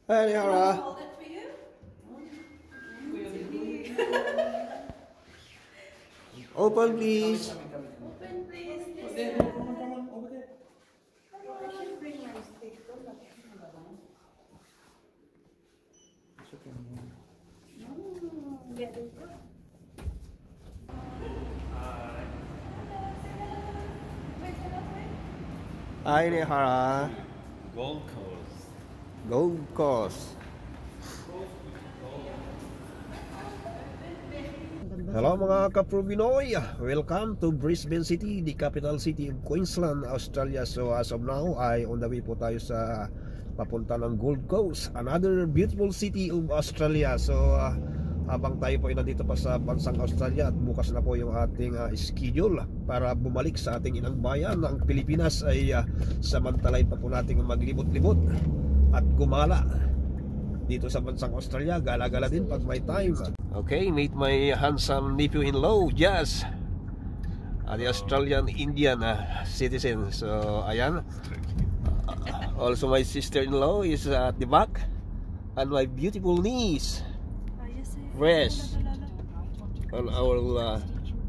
Hi, Hara. Hold it for you. Open, please. Open, please. This Come on, over there. I should bring my stick. It's okay. Get it. Hi there, Hara. Gold Coast. Gold Coast. Hello mga ka-Provinoy. Welcome to Brisbane City, the capital city of Queensland, Australia. So as of now ay on the way po tayo sa papunta ng Gold Coast, another beautiful city of Australia. So habang tayo po ay nandito pa sa bansang Australia at bukas na po yung ating schedule para bumalik sa ating inang bayan ng Pilipinas ay samantalain pa po natin maglibot-libot at gumala dito sa bansang Australia. Gala-gala din pag may time. Okay, meet my handsome nephew-in-law, Jazz, the Australian Indian citizen. So ayan. Also my sister-in-law is at the back, and my beautiful niece, Fresh, and our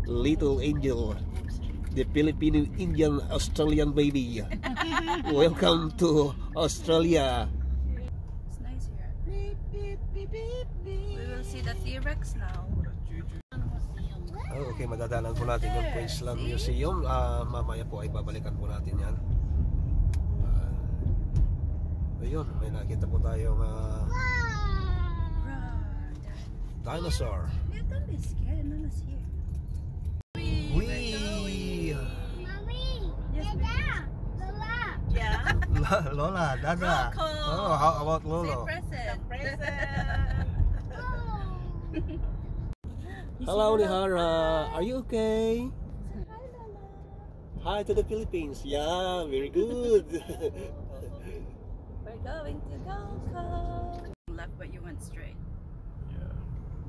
little angel, the Filipino Indian Australian baby. Welcome to Australia. It's nice here. Beep, beep, beep, beep, beep. We will see the T-Rex now. Oh, okay, madadalan po natin yung Queensland Museum. Mamaya po ay babalikan po natin yan. Ayun, may nakita po tayong dinosaur. Don't be scared. Nana's here. Wee! Mommy, Yes, Dada, Lola. Yeah. Lola, Dada. Coco. Oh, how about Say Lolo? present. Oh. Hello, Nihara. Are you okay? Say hi, Lola. Hi to the Philippines. Yeah, very good. We're going to Gold Coast. Left, but you went straight. Yeah,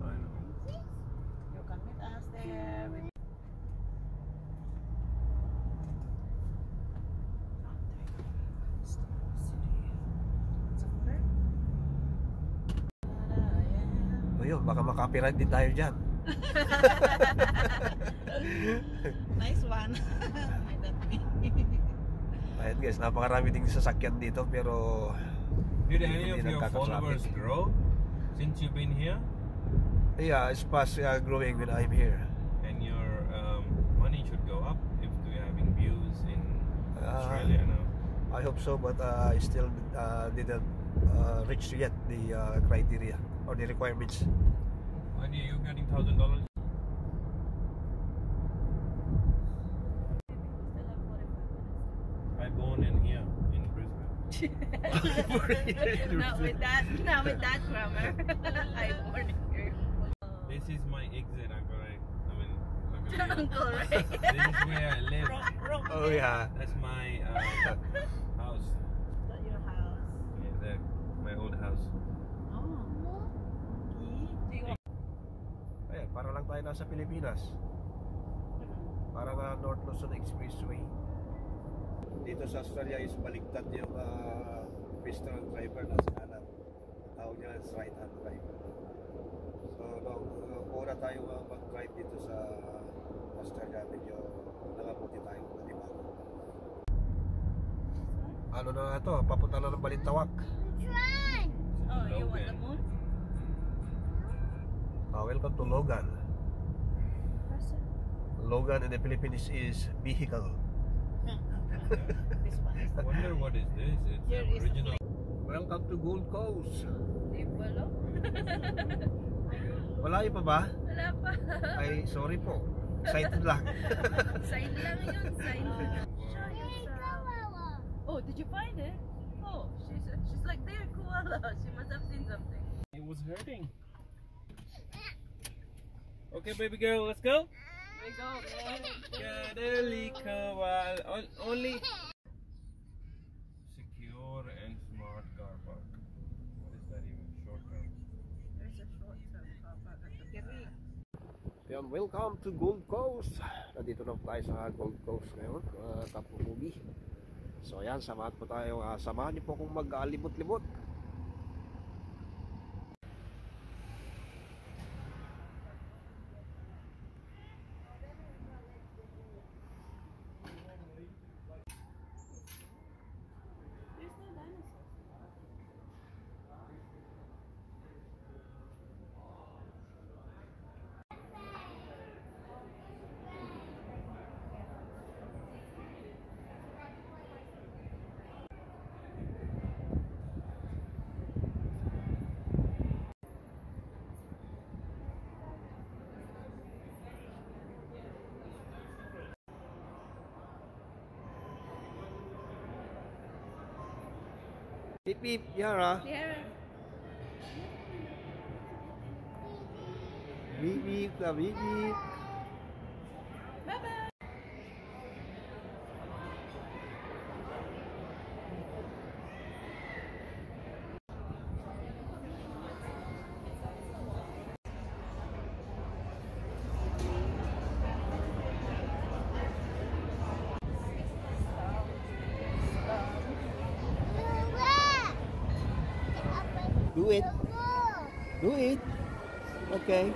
I know. You can meet us there. Ayun, baka makapiright din tayo dyan. Nice one. Ayan guys, napakarami ding sasakyan dito pero Did hindi any of your nagkaka-traffic. followers grow since you've been here? Yeah, it's fast growing when I'm here. And your money should go up if you're having views in Australia now. I hope so, but I still didn't reach yet the criteria or the requirements. When are you getting $1,000? I born in here in Brisbane. Not with that grammar. I born here. This is my exit. I'm gonna Uncle Ray. This is where I live. Oh yeah. That's my house. Is that your house? Yeah, my old house. Oh. Ayan, para lang tayo nasa Pilipinas. Para nga North Luzon Expressway. Dito sa Australia is baliktad yung pedestrian driver nasa kanan. Tawag niya is right hand driver. So una tayo mag-drive dito sa Australia, medyo nangabuti tayo na diba? Ano na ito? Papunta na ng Balintawak. Run. Oh, you want the moon? Welcome to Logan. Logan in the Philippines is vehicle. This one. I wonder what is this? It's Here is original. Welcome to Gold Coast. Di pala? Malayo pa ba? Wala pa. Ay, sorry po. Excited lang. Sign lang yun. Sign lang. Show Hey, yourself. Koala. Oh, did you find it? Oh, she's like there, koala. She must have seen something. It was hurting. Okay, baby girl, let's go. We go, man. Kadali kawal. Only secure and smart car park. What is that even? Short term. There's a short term car park at the back. Yan, welcome to Gold Coast. Nandito na tayo sa Gold Coast ngayon, Kapukubi. So ayan, samahan po tayo. Samahan niyo po kung mag-libot-libot. Beep beep, Yara. Yeah. Beep beep, beep beep. Bye-bye. Do it. Do it. Okay.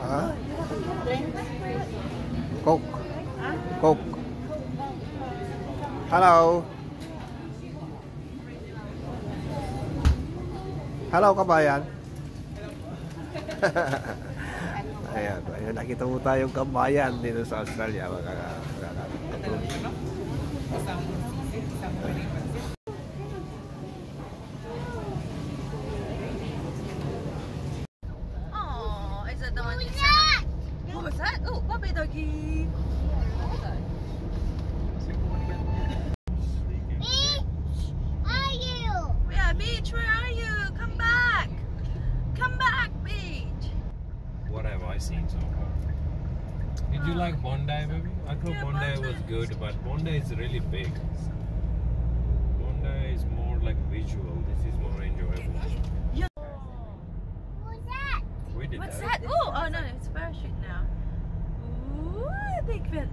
Huh? Coke. Coke. Hello. Hello kabayan. Ayan, ayan, nakita mo tayong kabayan dito sa Australia. Oh, is it the one you said? What was that? Oh, puppy doggy. What was that? Are you? Yeah, Beach, where are you? Come back. Come back, Beach. What have I seen so far? Did you like Bondi, baby? I thought Yeah, Bondi Bondi. was good, but Bondi is really big. Bondi is more like visual. This is more enjoyable. What's that? We did What's that. that? Oh, no, it's parachute now. Ooh, big fin.